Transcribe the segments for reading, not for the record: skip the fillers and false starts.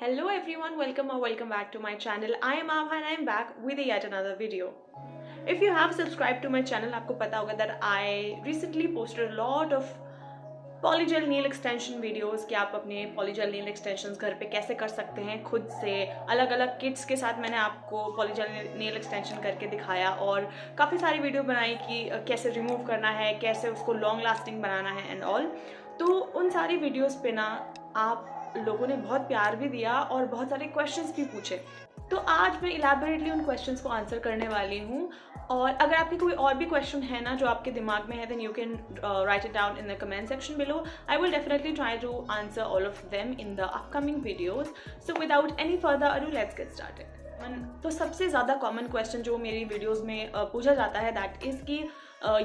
Hello everyone, welcome back to my channel. I am Abha and I am back with yet another video. If you have subscribed to my channel, आपको पता होगा that I recently posted a lot of polygel nail extension videos कि आप अपने polygel nail extensions घर पे कैसे कर सकते हैं खुद से। अलग अलग किट्स के साथ मैंने आपको polygel nail extension करके दिखाया और काफ़ी सारी वीडियो बनाई कि कैसे रिमूव करना है, कैसे उसको लॉन्ग लास्टिंग बनाना है एंड ऑल। तो उन सारी वीडियोस पे ना आप लोगों ने बहुत प्यार भी दिया और बहुत सारे क्वेश्चंस भी पूछे। तो आज मैं इलैबोरेटली उन क्वेश्चंस को आंसर करने वाली हूँ। और अगर आपके कोई और भी क्वेश्चन है ना जो आपके दिमाग में है, then you can write it down in the comment section below. I will definitely try to answer all of them in the upcoming videos. So without any further ado let's get started. तो सबसे ज़्यादा common question जो मेरी videos में पूछा जाता है that is कि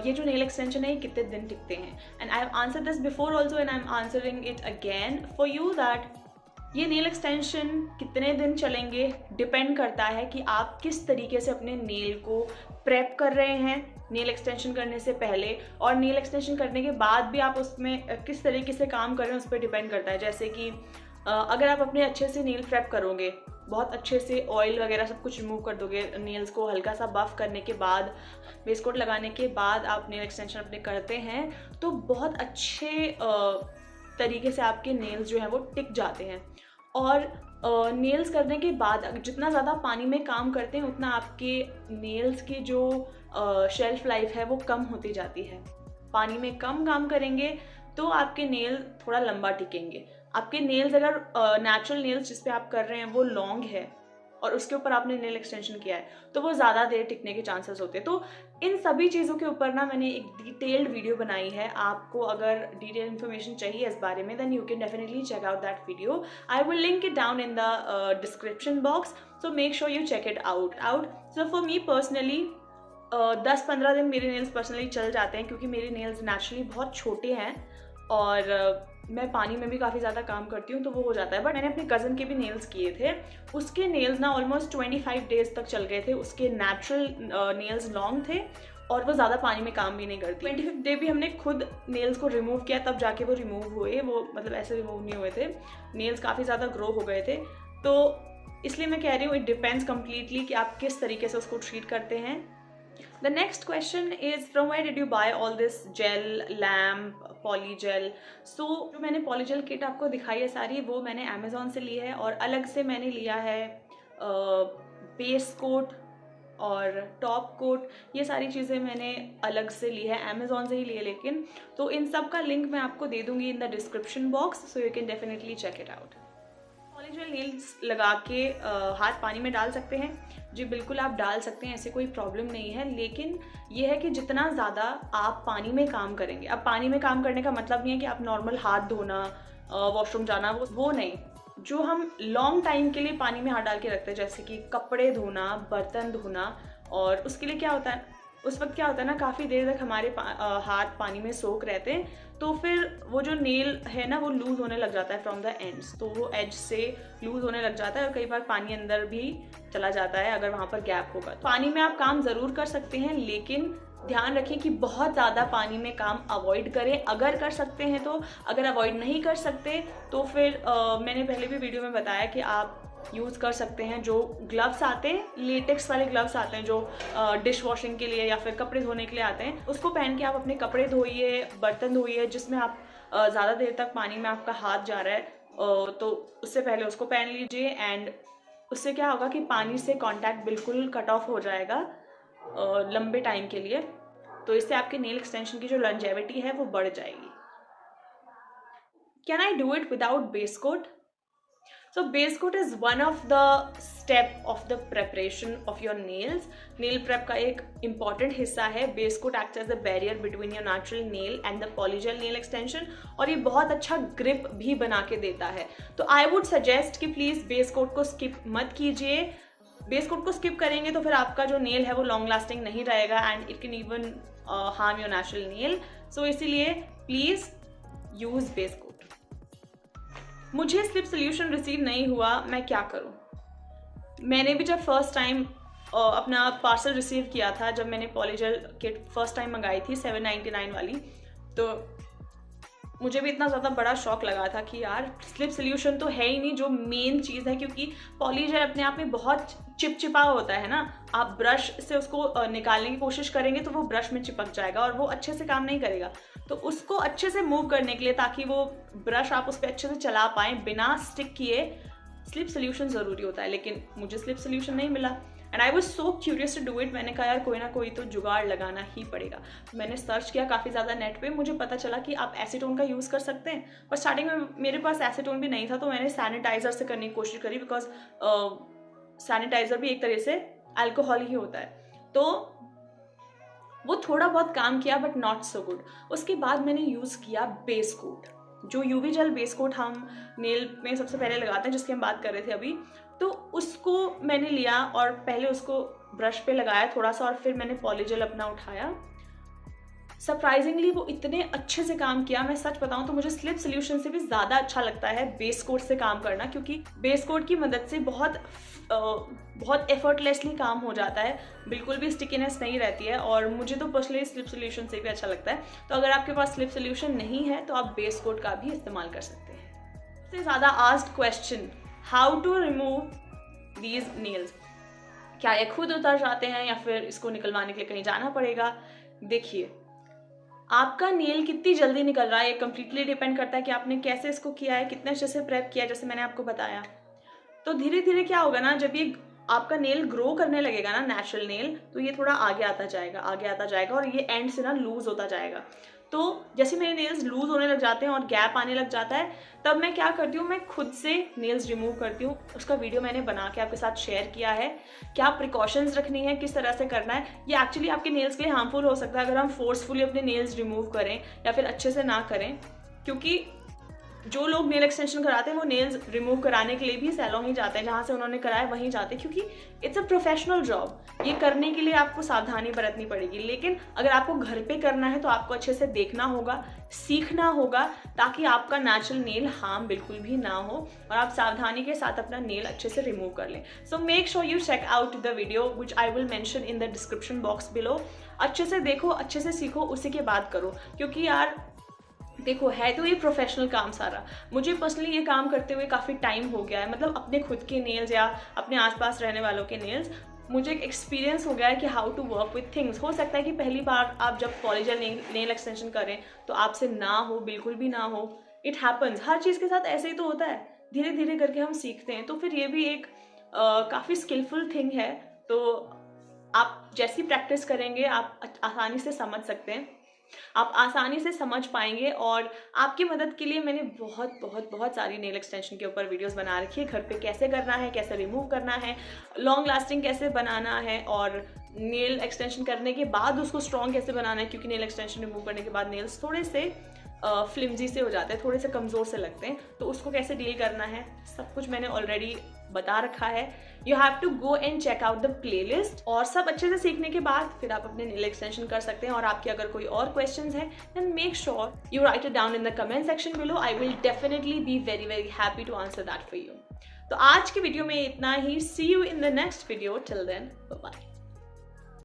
ये जो नेल एक्सटेंशन है ये कितने दिन टिकते हैं। And I have answered this before also and I am answering it again for you that ये नेल एक्सटेंशन कितने दिन चलेंगे डिपेंड करता है कि आप किस तरीके से अपने नेल को प्रेप कर रहे हैं नेल एक्सटेंशन करने से पहले, और नेल एक्सटेंशन करने के बाद भी आप उसमें किस तरीके से काम कर रहे हैं उस पर डिपेंड करता है। जैसे कि अगर आप अपने अच्छे से नेल प्रेप करोगे, बहुत अच्छे से ऑयल वगैरह सब कुछ रिमूव कर दोगे, नेल्स को हल्का सा बफ करने के बाद, बेस कोट लगाने के बाद आप नेल एक्सटेंशन अपने करते हैं, तो बहुत अच्छे तरीके से आपके नेल्स जो हैं वो टिक जाते हैं। और नेल्स करने के बाद जितना ज़्यादा पानी में काम करते हैं उतना आपके नेल्स की जो शेल्फ लाइफ है वो कम होती जाती है। पानी में कम काम करेंगे तो आपके नेल थोड़ा लंबा टिकेंगे। आपके नेल्स अगर नेचुरल नेल्स जिस पे आप कर रहे हैं वो लॉन्ग है और उसके ऊपर आपने नेल एक्सटेंशन किया है तो वो ज़्यादा देर टिकने के चांसेस होते हैं। तो इन सभी चीज़ों के ऊपर ना मैंने एक डिटेल्ड वीडियो बनाई है। आपको अगर डिटेल इन्फॉर्मेशन चाहिए इस बारे में then you can definitely check out that video. I will link it down in the description box, so make sure you check it out. So for me personally 10-15 दिन मेरे नेल्स पर्सनली चल जाते हैं क्योंकि मेरे नेल्स नेचुरली बहुत छोटे हैं और मैं पानी में भी काफ़ी ज़्यादा काम करती हूँ तो वो हो जाता है। बट मैंने अपने कज़न के भी नेल्स किए थे, उसके नेल्स ना ऑलमोस्ट 25 डेज तक चल गए थे। उसके नेचुरल नेल्स लॉन्ग थे और वो ज़्यादा पानी में काम भी नहीं करती। 25 डे भी हमने खुद नेल्स को रिमूव किया तब जाके वो रिमूव हुए, वो मतलब ऐसे रिमूव नहीं हुए थे। नेल्स काफ़ी ज़्यादा ग्रो हो गए थे। तो इसलिए मैं कह रही हूँ इट डिपेंड्स कम्प्लीटली कि आप किस तरीके से उसको ट्रीट करते हैं। The next question is from where did you buy all this gel, lamp, polygel? So जो मैंने polygel kit आपको दिखाई है सारी वो मैंने Amazon से ली है और अलग से मैंने लिया है बेस कोट और टॉप कोट। ये सारी चीज़ें मैंने अलग से ली है, Amazon से ही ली है लेकिन। तो इन सब का लिंक मैं आपको दे दूँगी in the description box, so you can definitely check it out. Polygel nails लगा के हाथ पानी में डाल सकते हैं जी, बिल्कुल आप डाल सकते हैं, ऐसे कोई प्रॉब्लम नहीं है। लेकिन ये है कि जितना ज़्यादा आप पानी में काम करेंगे, अब पानी में काम करने का मतलब नहीं है कि आप नॉर्मल हाथ धोना, वॉशरूम जाना, वो नहीं। जो हम लॉन्ग टाइम के लिए पानी में हाथ डाल के रखते हैं जैसे कि कपड़े धोना, बर्तन धोना, और उसके लिए क्या होता है उस वक्त क्या होता है ना काफ़ी देर तक हमारे हाथ पानी में सोख रहते हैं, तो फिर वो जो नेल है ना वो लूज़ होने लग जाता है फ्रॉम द एंड्स, तो वो एज से लूज़ होने लग जाता है और कई बार पानी अंदर भी चला जाता है अगर वहाँ पर गैप होगा। पानी में आप काम ज़रूर कर सकते हैं लेकिन ध्यान रखें कि बहुत ज़्यादा पानी में काम अवॉइड करें अगर कर सकते हैं तो। अगर अवॉइड नहीं कर सकते तो फिर मैंने पहले भी वीडियो में बताया कि आप यूज़ कर सकते हैं जो ग्लव्स आते हैं, लेटेक्स वाले ग्लव्स आते हैं जो डिश वॉशिंग के लिए या फिर कपड़े धोने के लिए आते हैं, उसको पहन के आप अपने कपड़े धोइए, बर्तन धोइए जिसमें आप ज़्यादा देर तक पानी में आपका हाथ जा रहा है, तो उससे पहले उसको पहन लीजिए। एंड उससे क्या होगा कि पानी से कांटेक्ट बिल्कुल कट ऑफ हो जाएगा लंबे टाइम के लिए, तो इससे आपके नेल एक्सटेंशन की जो लॉन्जेविटी है वो बढ़ जाएगी। Can I do it without base coat? So base coat is one of the step of the preparation of your nails. Nail prep का एक important हिस्सा है। Base coat acts as a barrier between your natural nail and the polygel nail extension, और ये बहुत अच्छा grip भी बना के देता है। तो I would suggest कि please base coat को skip मत कीजिए। Base coat को skip करेंगे तो फिर आपका जो nail है वो long lasting नहीं रहेगा and it can even harm your natural nail. So इसीलिए please use base coat। मुझे स्लिप सोल्यूशन रिसीव नहीं हुआ, मैं क्या करूं? मैंने भी जब फर्स्ट टाइम अपना पार्सल रिसीव किया था, जब मैंने पॉलीजेल किट फर्स्ट टाइम मंगाई थी 799 वाली, तो मुझे भी इतना ज़्यादा बड़ा शॉक लगा था कि यार स्लिप सोल्यूशन तो है ही नहीं जो मेन चीज़ है, क्योंकि पॉलीजेल अपने आप में बहुत चिपचिपा होता है ना। आप ब्रश से उसको निकालने की कोशिश करेंगे तो वो ब्रश में चिपक जाएगा और वो अच्छे से काम नहीं करेगा। तो उसको अच्छे से मूव करने के लिए, ताकि वो ब्रश आप उस पर अच्छे से चला पाएँ बिना स्टिक किए, स्लिप सोल्यूशन ज़रूरी होता है। लेकिन मुझे स्लिप सोल्यूशन नहीं मिला and I was so curious to do it. मैंने कहा यार कोई ना कोई तो जुगाड़ लगाना ही पड़ेगा। मैंने सर्च किया काफ़ी ज़्यादा नेट पे, मुझे पता चला कि आप एसीटोन का यूज़ कर सकते हैं। पर स्टार्टिंग में मेरे पास एसीटोन भी नहीं था, तो मैंने सैनिटाइज़र से करने की कोशिश करी, बिकॉज सैनिटाइज़र भी एक तरह से अल्कोहल ही होता है। तो वो थोड़ा बहुत काम किया बट नॉट सो गुड। उसके बाद मैंने यूज़ किया बेस कोट, जो यूवी जेल बेस कोट हम नेल में सबसे पहले लगाते हैं, जिसकी हम बात कर रहे थे अभी। तो उसको मैंने लिया और पहले उसको ब्रश पे लगाया थोड़ा सा, और फिर मैंने पॉलीजेल अपना उठाया। सरप्राइजिंगली वो इतने अच्छे से काम किया, मैं सच बताऊं तो मुझे स्लिप सोल्यूशन से भी ज़्यादा अच्छा लगता है बेस कोट से काम करना, क्योंकि बेस कोट की मदद से बहुत एफर्टलेसली काम हो जाता है, बिल्कुल भी स्टिकीनेस नहीं रहती है। और मुझे तो पर्सनली स्लिप सोल्यूशन से भी अच्छा लगता है। तो अगर आपके पास स्लिप सोल्यूशन नहीं है तो आप बेस कोट का भी इस्तेमाल कर सकते हैं। सबसे ज़्यादा asked question, how to remove these nails. क्या ये खुद उतर जाते हैं या फिर इसको निकलवाने के लिए कहीं जाना पड़ेगा? देखिए, आपका नेल कितनी जल्दी निकल रहा है ये कम्प्लीटली डिपेंड करता है कि आपने कैसे इसको किया है, कितने अच्छे से प्रेप किया है, जैसे मैंने आपको बताया। तो धीरे धीरे क्या होगा ना, जब ये आपका नेल ग्रो करने लगेगा ना, नेचुरल नेल, तो ये थोड़ा आगे आता जाएगा और ये एंड से ना लूज होता जाएगा। तो जैसे मेरे नेल्स लूज होने लग जाते हैं और गैप आने लग जाता है, तब मैं क्या करती हूँ, मैं खुद से नेल्स रिमूव करती हूँ। उसका वीडियो मैंने बना के आपके साथ शेयर किया है, क्या प्रिकॉशंस रखनी है, किस तरह से करना है। ये एक्चुअली आपके नेल्स के लिए हार्मफुल हो सकता है अगर हम फोर्सफुली अपने नेल्स रिमूव करें या फिर अच्छे से ना करें, क्योंकि जो लोग नेल एक्सटेंशन कराते हैं वो नेल्स रिमूव कराने के लिए भी सैलून ही जाते हैं, जहाँ से उन्होंने कराया वहीं जाते हैं, क्योंकि इट्स अ प्रोफेशनल जॉब। ये करने के लिए आपको सावधानी बरतनी पड़ेगी। लेकिन अगर आपको घर पे करना है तो आपको अच्छे से देखना होगा, सीखना होगा, ताकि आपका नेचुरल नेल हार्म बिल्कुल भी ना हो और आप सावधानी के साथ अपना नेल अच्छे से रिमूव कर लें। So make sure you check out the video which I will mention in the description box below. अच्छे से देखो, अच्छे से सीखो, उसी के बाद करो, क्योंकि यार देखो है तो ये प्रोफेशनल काम सारा। मुझे पर्सनली ये काम करते हुए काफ़ी टाइम हो गया है, मतलब अपने खुद के नेल्स या अपने आसपास रहने वालों के नेल्स, मुझे एक एक्सपीरियंस हो गया है कि how to work with things. हो सकता है कि पहली बार आप जब पॉलीजेल नेल एक्सटेंशन करें तो आपसे ना हो, बिल्कुल भी ना हो, इट हैपन्स। हर चीज़ के साथ ऐसे ही तो होता है, धीरे धीरे करके हम सीखते हैं। तो फिर ये भी एक काफ़ी स्किलफुल थिंग है। तो आप जैसी प्रैक्टिस करेंगे आप आसानी से समझ सकते हैं, आप आसानी से समझ पाएंगे। और आपकी मदद के लिए मैंने बहुत सारी नेल एक्सटेंशन के ऊपर वीडियोस बना रखी है, घर पे कैसे करना है, कैसे रिमूव करना है, लॉन्ग लास्टिंग कैसे बनाना है, और नेल एक्सटेंशन करने के बाद उसको स्ट्रॉन्ग कैसे बनाना है, क्योंकि नेल एक्सटेंशन रिमूव करने के बाद नेल्स थोड़े से फ्लिमजी से हो जाते हैं, थोड़े से कमज़ोर से लगते हैं, तो उसको कैसे डील करना है, सब कुछ मैंने ऑलरेडी बता रखा है। You have to go and check out the playlist. और सब अच्छे से सीखने के बाद फिर आप अपने नेल एक्सटेंशन कर सकते हैं। और आपके अगर कोई और क्वेश्चंस हैं then make sure you write it down in the comment section below. I will definitely be very happy to answer that for you. तो आज की वीडियो में इतना ही। See you in the next video. Till then bye bye.